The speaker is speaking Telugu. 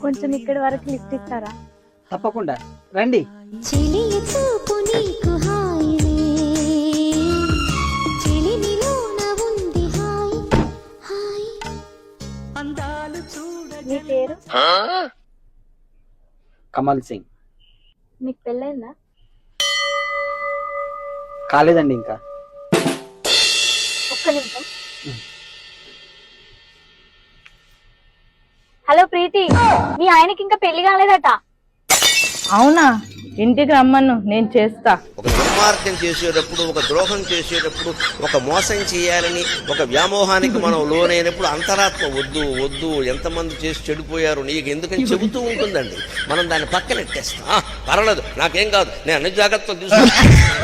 కొంచెం ఇక్కడి వరకు లిఫ్ట్ ఇస్తారా? తప్పకుండా రండి. మీ పేరు? కమల్ సింగ్. మీకు పెళ్ళైందా? కాలేదండి ఇంకా. ఒక్క నిమిషం. హలో ప్రీతి, మీ ఆయనకి ఇంకా పెళ్లి కాలేదట. అవునా? ఇంటికి రమ్మను, నేను చేస్తా. ఒక దుర్మార్గం చేసేటప్పుడు, ఒక ద్రోహం చేసేటప్పుడు, ఒక మోసం చేయాలని ఒక వ్యామోహానికి మనం లోనైనప్పుడు అంతరాత్మ వద్దు వద్దు ఎంతమంది చేసి చెడిపోయారు నీకు ఎందుకని చెబుతూ ఉంటుందండి. మనం దాన్ని పక్కనెట్టేస్తాం. పర్వాలేదు, నాకేం కాదు, నేను అన్ని జాగ్రత్తలు తీసుకుంటాను.